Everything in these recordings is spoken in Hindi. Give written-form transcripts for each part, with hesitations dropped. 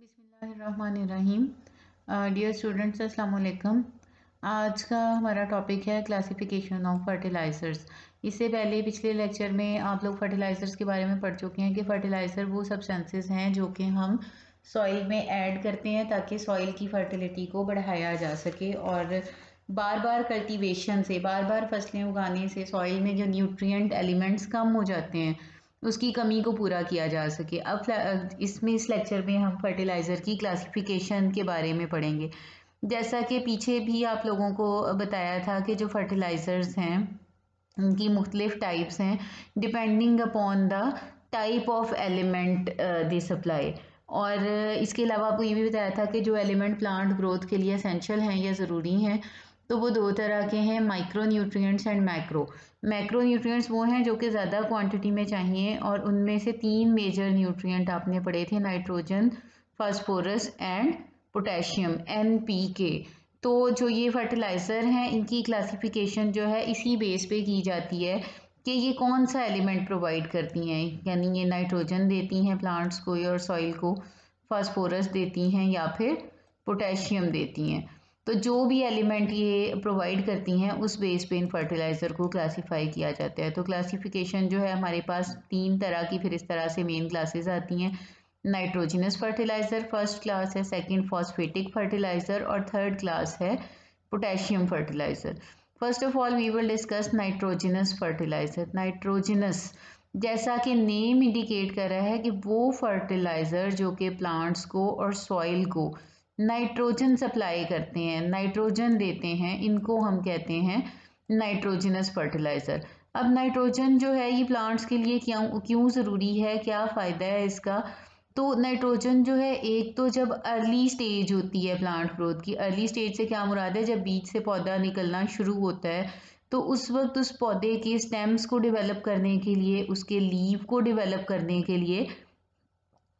बिस्मिल्लाहिर्रहमानिर्रहीम। डियर स्टूडेंट्स, अस्सलाम वालेकुम। आज का हमारा टॉपिक है क्लासिफिकेशन ऑफ फर्टिलाइज़र्स। इससे पहले पिछले लेक्चर में आप लोग फर्टिलाइज़र्स के बारे में पढ़ चुके हैं कि फर्टिलाइज़र वो सब्सटेंसेस हैं जो कि हम सॉइल में ऐड करते हैं ताकि सॉइल की फर्टिलिटी को बढ़ाया जा सके और बार बार कल्टीवेशन से, बार बार फसलें उगाने से सॉइल में जो न्यूट्रिएंट एलिमेंट्स कम हो जाते हैं उसकी कमी को पूरा किया जा सके। अब इस लेक्चर में हम फर्टिलाइज़र की क्लासिफिकेशन के बारे में पढ़ेंगे। जैसा कि पीछे भी आप लोगों को बताया था कि जो फर्टिलाइज़र्स हैं उनकी मुख्तलिफ टाइप्स हैं depending upon the type of element they supply. और इसके अलावा आपको ये भी बताया था कि जो एलिमेंट प्लांट ग्रोथ के लिए एसेंशियल हैं या ज़रूरी हैं तो वो दो तरह के हैं, micro nutrients and macro. Macro nutrients वो हैं जो कि ज़्यादा क्वांटिटी में चाहिए और उनमें से तीन मेजर न्यूट्रिएंट आपने पढ़े थे, nitrogen, phosphorus and potassium, NPK। तो जो ये फर्टिलाइज़र हैं इनकी क्लासिफिकेशन जो है इसी बेस पे की जाती है कि ये कौन सा एलिमेंट प्रोवाइड करती हैं, यानी ये नाइट्रोजन देती हैं प्लांट्स को और सॉइल को, फास्फोरस देती हैं या फिर पोटेशियम देती हैं। तो जो भी एलिमेंट ये प्रोवाइड करती हैं उस बेस पे इन फर्टिलाइज़र को क्लासीफाई किया जाता है। तो क्लासिफिकेशन जो है हमारे पास तीन तरह की फिर इस तरह से मेन क्लासेस आती हैं। नाइट्रोजनस फर्टिलाइज़र फर्स्ट क्लास है, सेकंड फॉस्फेटिक फर्टिलाइज़र और थर्ड क्लास है potassium fertiliser. First of all we will discuss nitrogenous fertiliser. Nitrogenous जैसा कि नेम इंडिकेट कर रहा है कि वो फर्टिलाइज़र जो कि प्लांट्स को और सॉइल को नाइट्रोजन सप्लाई करते हैं, नाइट्रोजन देते हैं, इनको हम कहते हैं नाइट्रोजनस फर्टिलाइज़र। अब नाइट्रोजन जो है ये प्लांट्स के लिए क्यों ज़रूरी है, क्या फ़ायदा है इसका? तो नाइट्रोजन जो है एक तो जब अर्ली स्टेज होती है प्लांट ग्रोथ की, अर्ली स्टेज से क्या मुराद है, जब बीज से पौधा निकलना शुरू होता है तो उस वक्त उस पौधे के स्टेम्स को डेवलप करने के लिए, उसके लीव को डेवलप करने के लिए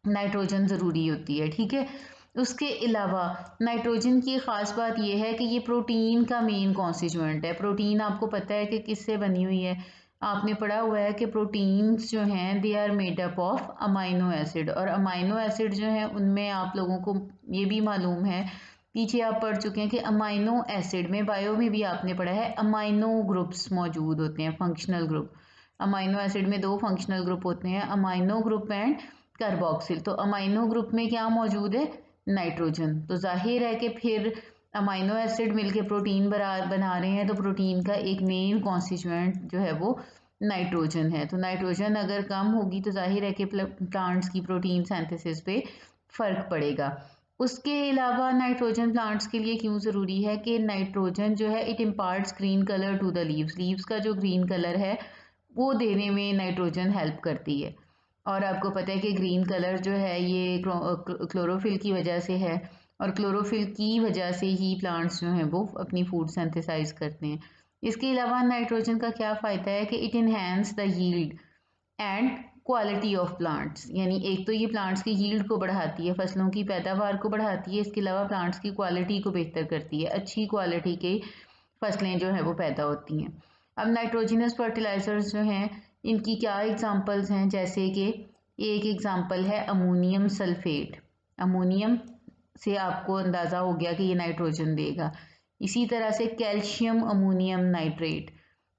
नाइट्रोजन ज़रूरी होती है। ठीक है, उसके अलावा नाइट्रोजन की ख़ास बात यह है कि ये प्रोटीन का मेन कॉन्स्टिट्यूएंट है। प्रोटीन आपको पता है कि किससे बनी हुई है, आपने पढ़ा हुआ है कि प्रोटीन्स जो हैं they are made up of amino acid, और अमाइनो एसिड जो हैं उनमें आप लोगों को ये भी मालूम है, पीछे आप पढ़ चुके हैं कि अमाइनो एसिड में, बायो में भी आपने पढ़ा है, अमाइनो ग्रुप्स मौजूद होते हैं, फंक्शनल ग्रुप। अमाइनो एसिड में दो फंक्शनल ग्रुप होते हैं, अमाइनो ग्रुप एंड कार्बोक्सिल। तो अमाइनो ग्रुप में क्या मौजूद है, नाइट्रोजन। तो जाहिर है कि फिर अमाइनो एसिड मिलके प्रोटीन बना रहे हैं तो प्रोटीन का एक मेन कॉन्स्टिट्यूएंट जो है वो नाइट्रोजन है। तो नाइट्रोजन अगर कम होगी तो जाहिर है कि प्लांट्स की प्रोटीन सिंथेसिस पे फ़र्क पड़ेगा। उसके अलावा नाइट्रोजन प्लांट्स के लिए क्यों ज़रूरी है कि नाइट्रोजन जो है it imparts green colour to the leaves. Leaves का जो ग्रीन कलर है वो देने में नाइट्रोजन हेल्प करती है। और आपको पता है कि ग्रीन कलर जो है ये क्लोरोफिल की वजह से है, और क्लोरोफिल की वजह से ही प्लांट्स जो हैं वो अपनी फूड सिंथेसाइज करते हैं। इसके अलावा नाइट्रोजन का क्या फ़ायदा है कि it enhance the yield and quality of plants, यानी एक तो ये प्लांट्स की यील्ड को बढ़ाती है, फसलों की पैदावार को बढ़ाती है, इसके अलावा प्लांट्स की क्वालिटी को बेहतर करती है, अच्छी क्वालिटी की फसलें जो हैं वो पैदा होती हैं। अब नाइट्रोजनस फर्टिलाइज़र्स जो हैं इनकी क्या एग्जांपल्स हैं, जैसे कि एक एग्जांपल है अमोनियम सल्फेट। अमोनियम से आपको अंदाज़ा हो गया कि ये नाइट्रोजन देगा। इसी तरह से कैल्शियम अमोनियम नाइट्रेट,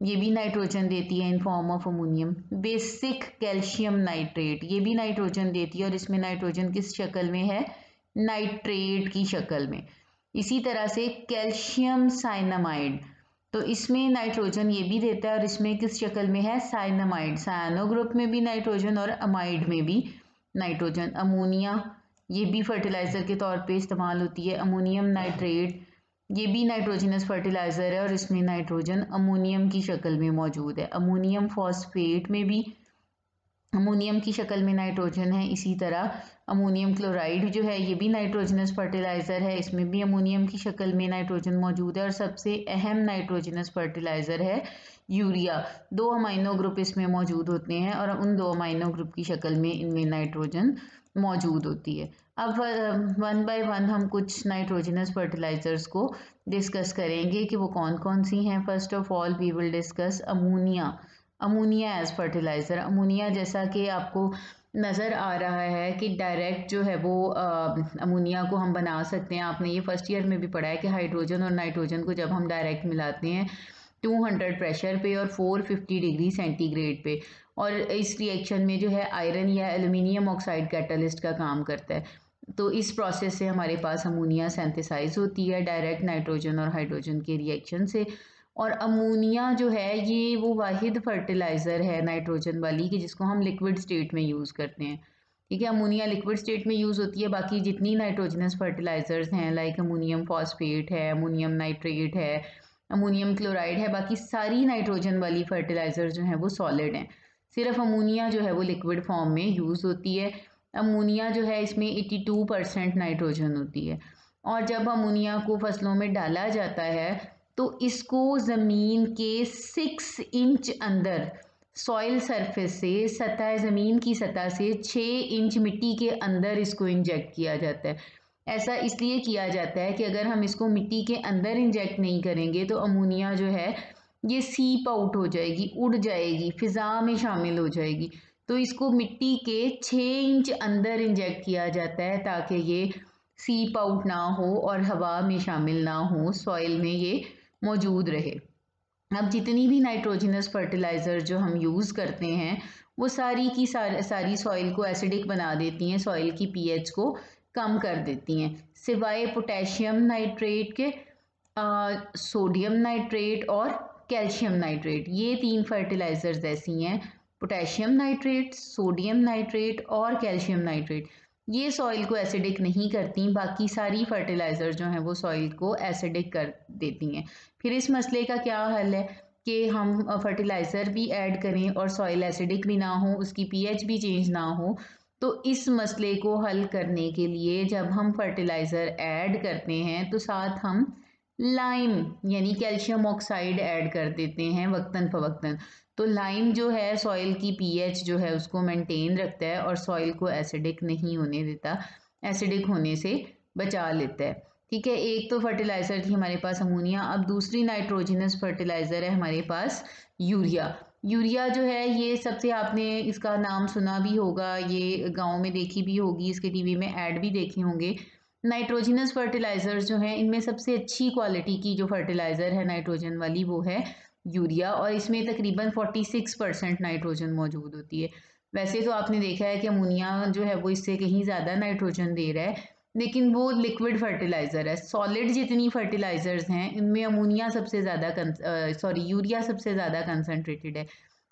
ये भी नाइट्रोजन देती है in form of ammonium. Basic calcium nitrate, ये भी नाइट्रोजन देती है और इसमें नाइट्रोजन किस शक्ल में है, नाइट्रेट की शक्ल में। इसी तरह से कैल्शियम साइनामाइड, तो इसमें नाइट्रोजन ये भी देता है और इसमें किस शक्ल में है, साइनामाइड। साइनो ग्रुप में भी नाइट्रोजन और अमाइड में भी नाइट्रोजन। अमोनिया ये भी फर्टिलाइज़र के तौर पे इस्तेमाल होती है। अमोनियम नाइट्रेट ये भी नाइट्रोजनस फर्टिलाइज़र है और इसमें नाइट्रोजन अमोनियम की शक्ल में मौजूद है। अमोनियम फॉस्फेट में भी अमोनियम की शक्ल में नाइट्रोजन है। इसी तरह अमोनियम क्लोराइड जो है ये भी नाइट्रोजनस फर्टिलाइज़र है, इसमें भी अमोनियम की शक्ल में नाइट्रोजन मौजूद है। और सबसे अहम नाइट्रोजनस फर्टिलाइज़र है यूरिया। दो अमाइनो ग्रुप इसमें मौजूद होते हैं और उन दो अमाइनो ग्रुप की शक्ल में इनमें नाइट्रोजन मौजूद होती है। अब वन बाय वन हम कुछ नाइट्रोजनस फर्टिलाइज़र्स को डिस्कस करेंगे कि वो कौन कौन सी हैं। First of all we will discuss ammonia. Ammonia as fertiliser. Ammonia जैसा कि आपको नज़र आ रहा है कि डायरेक्ट जो है वो अमोनिया को हम बना सकते हैं। आपने ये फर्स्ट ईयर में भी पढ़ा है कि हाइड्रोजन और नाइट्रोजन को जब हम डायरेक्ट मिलाते हैं 200 प्रेशर पे और 450 डिग्री सेंटीग्रेड पे, और इस रिएक्शन में जो है आयरन या एल्यूमिनियम ऑक्साइड कैटलिस्ट का काम करता है। तो इस प्रोसेस से हमारे पास अमोनिया सिंथेसाइज होती है डायरेक्ट नाइट्रोजन और हाइड्रोजन के रिएक्शन से। और अमोनिया जो है ये वो वाहिद फर्टिलाइज़र है नाइट्रोजन वाली कि जिसको हम लिक्विड स्टेट में यूज़ करते हैं। ठीक है, अमोनिया लिक्विड स्टेट में यूज़ होती है। बाकी जितनी नाइट्रोजनस फर्टिलाइज़र्स हैं लाइक अमोनियम फॉस्फेट है, अमोनियम नाइट्रेट है, अमोनियम क्लोराइड है, बाकी सारी नाइट्रोजन वाली फर्टिलाइज़र जो हैं वो सॉलिड हैं। सिर्फ अमोनिया जो है वो लिक्विड फॉर्म में यूज़ होती है। अमोनिया जो है इसमें 82% नाइट्रोजन होती है। और जब अमोनिया को फसलों में डाला जाता है तो इसको ज़मीन के 6 इंच अंदर सॉइल सरफेस से, सतह ज़मीन की सतह से 6 इंच मिट्टी के अंदर इसको इंजेक्ट किया जाता है। ऐसा इसलिए किया जाता है कि अगर हम इसको मिट्टी के अंदर इंजेक्ट नहीं करेंगे तो अमोनिया जो है ये सीप आउट हो जाएगी, उड़ जाएगी, फिज़ा में शामिल हो जाएगी। तो इसको मिट्टी के 6 इंच अंदर इंजेक्ट किया जाता है ताकि ये सीप आउट ना हो और हवा में शामिल ना हो, सॉइल में ये मौजूद रहे। अब जितनी भी नाइट्रोजनस फर्टिलाइज़र जो हम यूज़ करते हैं वो सारी की सारी सॉइल को एसिडिक बना देती हैं, सॉइल की पीएच को कम कर देती हैं, सिवाय पोटेशियम नाइट्रेट के, सोडियम नाइट्रेट और कैल्शियम नाइट्रेट। ये 3 फर्टिलाइज़र्स ऐसी हैं, पोटेशियम नाइट्रेट, सोडियम नाइट्रेट और कैल्शियम नाइट्रेट। ये सॉइल को एसिडिक नहीं करती, बाकी सारी फर्टिलाइज़र जो हैं वो सॉइल को एसिडिक कर देती हैं। फिर इस मसले का क्या हल है कि हम फर्टिलाइज़र भी ऐड करें और सॉइल एसिडिक भी ना हो, उसकी पीएच भी चेंज ना हो। तो इस मसले को हल करने के लिए जब हम फर्टिलाइज़र ऐड करते हैं तो साथ हम लाइम यानी कैल्शियम ऑक्साइड ऐड कर देते हैं वक्तन फ़वक्तन। तो लाइम जो है सॉइल की पीएच जो है उसको मेंटेन रखता है और सॉइल को एसिडिक नहीं होने देता, एसिडिक होने से बचा लेता है। ठीक है, एक तो फर्टिलाइज़र थी हमारे पास अमोनिया। अब दूसरी नाइट्रोजनस फर्टिलाइज़र है हमारे पास यूरिया। यूरिया जो है ये सबसे आपने इसका नाम सुना भी होगा, ये गाँव में देखी भी होगी, इसके टीवी में ऐड भी देखे होंगे। नाइट्रोजनस फर्टिलाइज़र्स जो हैं इनमें सबसे अच्छी क्वालिटी की जो फर्टिलाइज़र है नाइट्रोजन वाली वो है यूरिया, और इसमें तकरीबन 46% नाइट्रोजन मौजूद होती है। वैसे तो आपने देखा है कि अमोनिया जो है वो इससे कहीं ज़्यादा नाइट्रोजन दे रहा है, लेकिन वो लिक्विड फर्टिलाइज़र है। सॉलिड जितनी फर्टिलाइज़र्स हैं इनमें अमोनिया सबसे ज़्यादा यूरिया सबसे ज़्यादा कंसनट्रेटेड है।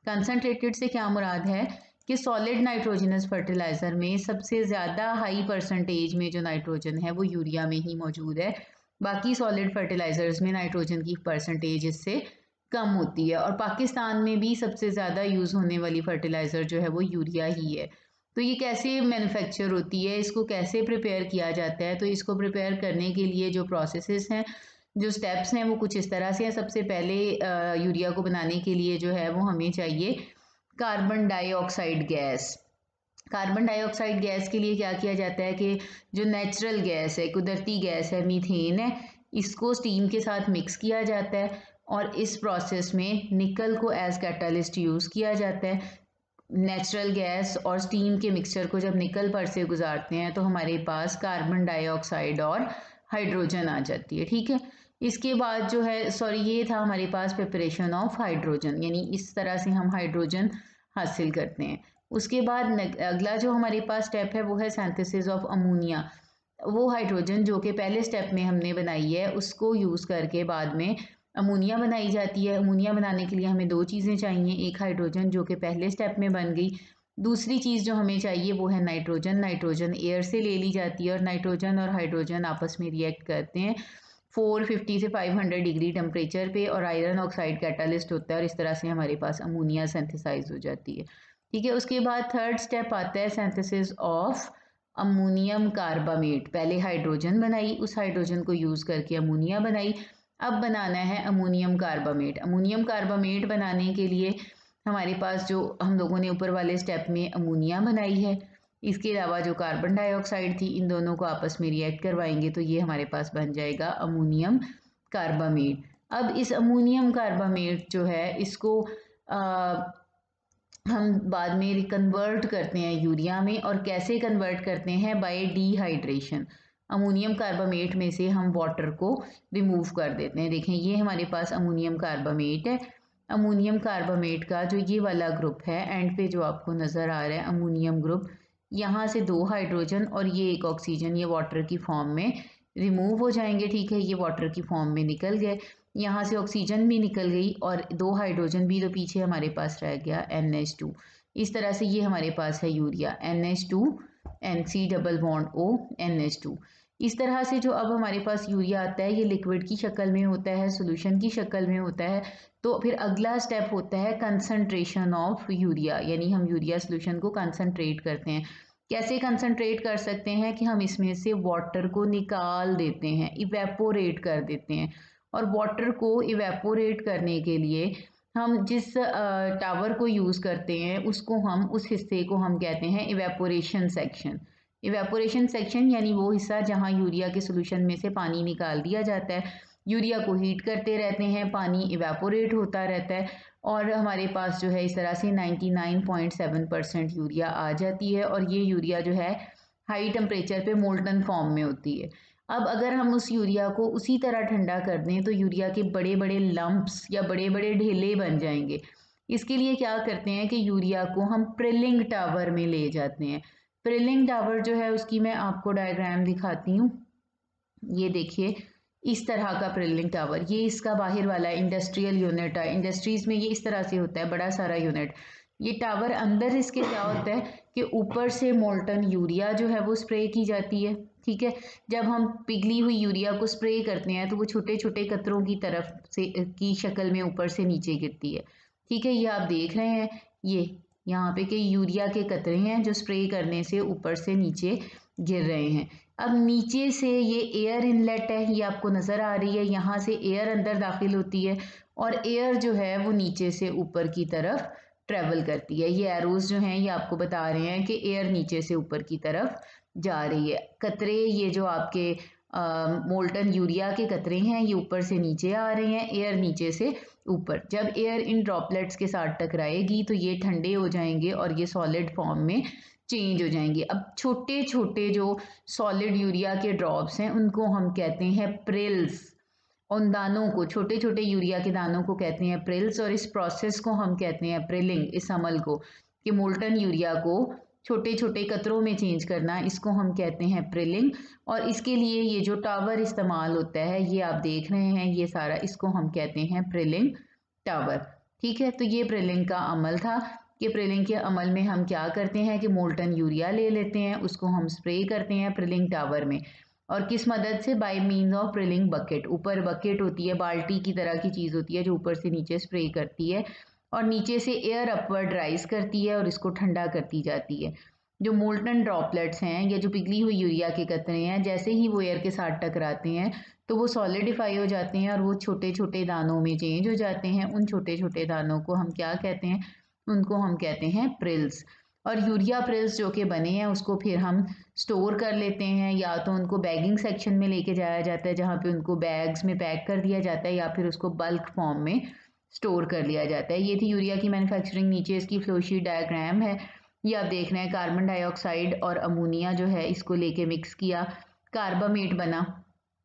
कंसनट्रेटेड से क्या मुराद है कि सॉलिड नाइट्रोजनस फर्टिलाइज़र में सबसे ज़्यादा हाई परसेंटेज में जो नाइट्रोजन है वो यूरिया में ही मौजूद है। बाकी सॉलिड फर्टिलाइज़र्स में नाइट्रोजन की परसेंटेज इससे कम होती है। और पाकिस्तान में भी सबसे ज़्यादा यूज़ होने वाली फर्टिलाइज़र जो है वो यूरिया ही है। तो ये कैसे मैन्युफैक्चर होती है, इसको कैसे प्रिपेयर किया जाता है? तो इसको प्रिपेयर करने के लिए जो प्रोसेसेस हैं, जो स्टेप्स हैं वो कुछ इस तरह से हैं। सबसे पहले यूरिया को बनाने के लिए जो है वो हमें चाहिए carbon dioxide gas. Carbon dioxide gas के लिए क्या किया जाता है कि जो नेचुरल गैस है, कुदरती गैस है, मीथेन है, इसको स्टीम के साथ मिक्स किया जाता है और इस प्रोसेस में निकल को एज कैटलिस्ट यूज़ किया जाता है। नेचुरल गैस और स्टीम के मिक्सचर को जब निकल पर से गुजारते हैं तो हमारे पास कार्बन डाइऑक्साइड और हाइड्रोजन आ जाती है। ठीक है, इसके बाद जो है ये था हमारे पास प्रिपरेशन ऑफ हाइड्रोजन, यानी इस तरह से हम हाइड्रोजन हासिल करते हैं। उसके बाद अगला जो हमारे पास स्टेप है वो है सिंथेसिस ऑफ अमोनिया। वो हाइड्रोजन जो कि पहले स्टेप में हमने बनाई है उसको यूज़ करके बाद में अमोनिया बनाई जाती है। अमोनिया बनाने के लिए हमें 2 चीज़ें चाहिए, एक हाइड्रोजन जो कि पहले स्टेप में बन गई, दूसरी चीज़ जो हमें चाहिए वो है नाइट्रोजन। नाइट्रोजन एयर से ले ली जाती है और नाइट्रोजन और हाइड्रोजन आपस में रिएक्ट करते हैं 450 से 500 डिग्री टेम्परेचर पे और आयरन ऑक्साइड कैटालिस्ट होता है और इस तरह से हमारे पास अमोनिया सिंथेसाइज हो जाती है। ठीक है, उसके बाद थर्ड स्टेप आता है सिंथेसिस ऑफ अमोनियम कार्बामेट। पहले हाइड्रोजन बनाई, उस हाइड्रोजन को यूज़ करके अमोनिया बनाई, अब बनाना है अमोनियम कार्बामेट। अमोनियम कार्बामेट बनाने के लिए हमारे पास जो हम लोगों ने ऊपर वाले स्टेप में अमोनिया बनाई है, इसके अलावा जो कार्बन डाइऑक्साइड थी, इन दोनों को आपस में रिएक्ट करवाएंगे तो ये हमारे पास बन जाएगा अमोनियम कार्बामेट। अब इस अमोनियम कार्बामेट जो है इसको हम बाद में कन्वर्ट करते हैं यूरिया में, और कैसे कन्वर्ट करते हैं? Bye dehydration. अमोनियम कार्बामेट में से हम वाटर को रिमूव कर देते हैं। देखें, ये हमारे पास अमोनियम कार्बामेट है। अमोनियम कार्बामेट का जो ये वाला ग्रुप है, एंड पे जो आपको नज़र आ रहा है अमोनियम ग्रुप, यहाँ से 2 हाइड्रोजन और ये एक ऑक्सीजन, ये वाटर की फॉर्म में रिमूव हो जाएंगे। ठीक है, ये वाटर की फॉर्म में निकल गए। यहाँ से ऑक्सीजन भी निकल गई और 2 हाइड्रोजन भी, तो पीछे हमारे पास रह गया NH2। इस तरह से ये हमारे पास है urea, NH2 NC double bond O NH2। इस तरह से जो अब हमारे पास यूरिया आता है, ये लिक्विड की शक्ल में होता है, सोल्यूशन की शक्ल में होता है। तो फिर अगला स्टेप होता है कंसंट्रेशन ऑफ यूरिया, यानी हम यूरिया सोल्यूशन को कंसंट्रेट करते हैं। कैसे कंसंट्रेट कर सकते हैं? कि हम इसमें से वाटर को निकाल देते हैं, इवेपोरेट कर देते हैं। और वाटर को इवेपोरेट करने के लिए हम जिस टावर को यूज़ करते हैं, उसको हम, उस हिस्से को हम कहते हैं इवेपोरेशन सेक्शन। इवेपोरेशन सेक्शन यानी वो हिस्सा जहाँ यूरिया के सोल्यूशन में से पानी निकाल दिया जाता है। यूरिया को हीट करते रहते हैं, पानी इवेपोरेट होता रहता है, और हमारे पास जो है इस तरह से 99.7% यूरिया आ जाती है। और ये यूरिया जो है हाई टेम्परेचर पे मोल्टन फॉर्म में होती है। अब अगर हम उस यूरिया को उसी तरह ठंडा कर दें तो यूरिया के बड़े बड़े लंप्स या बड़े बड़े ढेले बन जाएंगे। इसके लिए क्या करते हैं कि यूरिया को हम प्रिलिंग टावर में ले जाते हैं। प्रिलिंग टावर जो है उसकी मैं आपको डायग्राम दिखाती हूँ। ये देखिए, इस तरह का प्रिलिंग टावर, ये इसका बाहर वाला इंडस्ट्रियल यूनिट है। इंडस्ट्रीज में ये इस तरह से होता है, बड़ा सारा यूनिट। ये टावर अंदर इसके क्या होता है कि ऊपर से मोल्टन यूरिया जो है वो स्प्रे की जाती है। ठीक है, जब हम पिघली हुई यूरिया को स्प्रे करते हैं तो वो छोटे छोटे कतरों की तरफ से की शक्ल में ऊपर से नीचे गिरती है। ठीक है, ये आप देख रहे हैं, ये यहाँ पे कि यूरिया के कतरे हैं जो स्प्रे करने से ऊपर से नीचे गिर रहे हैं। अब नीचे से ये एयर इनलेट है, ये आपको नज़र आ रही है, यहाँ से एयर अंदर दाखिल होती है और एयर जो है वो नीचे से ऊपर की तरफ ट्रेवल करती है। ये एरोज जो हैं ये आपको बता रहे हैं कि एयर नीचे से ऊपर की तरफ जा रही है। कतरे, ये जो आपके मोल्टन यूरिया के कतरे हैं, ये ऊपर से नीचे आ रहे हैं, एयर नीचे से ऊपर। जब एयर इन ड्रॉपलेट्स के साथ टकराएगी तो ये ठंडे हो जाएंगे और ये सॉलिड फॉर्म में चेंज हो जाएंगे। अब छोटे छोटे जो सॉलिड यूरिया के ड्रॉप्स हैं उनको हम कहते हैं प्रिल्स। उन दानों को, छोटे छोटे यूरिया के दानों को कहते हैं प्रिल्स, और इस प्रोसेस को हम कहते हैं प्रिलिंग। इस अमल को, कि मोल्टन यूरिया को छोटे छोटे कतरों में चेंज करना, इसको हम कहते हैं प्रिलिंग। और इसके लिए ये जो टावर इस्तेमाल होता है, ये आप देख रहे हैं, ये सारा, इसको हम कहते हैं प्रिलिंग टावर। ठीक है, तो ये प्रिलिंग का अमल था कि प्रिलिंग के अमल में हम क्या करते हैं कि मोल्टन यूरिया ले लेते हैं, उसको हम स्प्रे करते हैं प्रिलिंग टावर में। और किस मदद से? By means of prilling bucket. ऊपर बकेट होती है, बाल्टी की तरह की चीज़ होती है जो ऊपर से नीचे स्प्रे करती है और नीचे से एयर अपवर्ड राइज करती है और इसको ठंडा करती जाती है। जो मोल्टन ड्रॉपलेट्स हैं या जो पिघली हुई यूरिया के कतरे हैं, जैसे ही वो एयर के साथ टकराते हैं तो वो सॉलिडिफाई हो जाते हैं और वो छोटे छोटे दानों में चेंज हो जाते हैं। उन छोटे छोटे दानों को हम क्या कहते हैं? उनको हम कहते हैं प्रिल्स। और यूरिया प्रिल्स जो कि बने हैं उसको फिर हम स्टोर कर लेते हैं, या तो उनको बैगिंग सेक्शन में लेके जाया जाता है जहाँ पे उनको बैग्स में पैक कर दिया जाता है, या फिर उसको बल्क फॉर्म में स्टोर कर लिया जाता है। ये थी यूरिया की मैन्युफैक्चरिंग। नीचे इसकी फ्लोशीट डायग्राम है, ये आप देख रहे हैं। कार्बन डाइऑक्साइड और अमोनिया जो है इसको लेके मिक्स किया, कार्बामेट बना,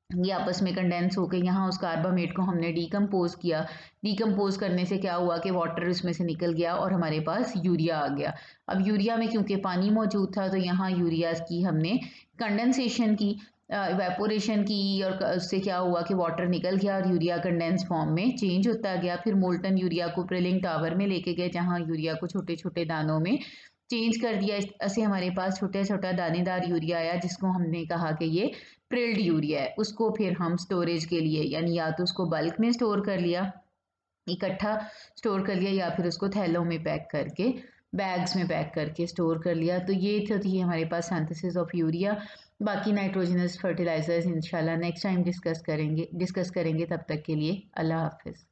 ये आपस में कंडेंस हो गए। यहाँ उस कार्बामेट को हमने डीकम्पोज किया। डीकम्पोज करने से क्या हुआ कि वाटर उसमें से निकल गया और हमारे पास यूरिया आ गया। अब यूरिया में क्योंकि पानी मौजूद था तो यहाँ यूरिया की हमने कंडेंसेशन की, इवेपोरेशन की, और उससे क्या हुआ कि वाटर निकल गया और यूरिया कंडेंस फॉर्म में चेंज होता गया। फिर मोल्टन यूरिया को प्रिलिंग टावर में लेके गए जहाँ यूरिया को छोटे छोटे दानों में चेंज कर दिया। ऐसे हमारे पास छोटा छोटा दानेदार यूरिया आया जिसको हमने कहा कि ये प्रिल्ड यूरिया है। उसको फिर हम स्टोरेज के लिए, यानी या तो उसको बल्क में स्टोर कर लिया, इकट्ठा स्टोर कर लिया, या फिर उसको थैलों में पैक करके, बैग्स में पैक करके स्टोर कर लिया। तो ये थी हमारे पास सिंथेसिस ऑफ यूरिया। बाकी नाइट्रोजनस फर्टिलाइजर्स इंशाल्लाह नेक्स्ट टाइम डिस्कस करेंगे। तब तक के लिए अल्लाह हाफिज़।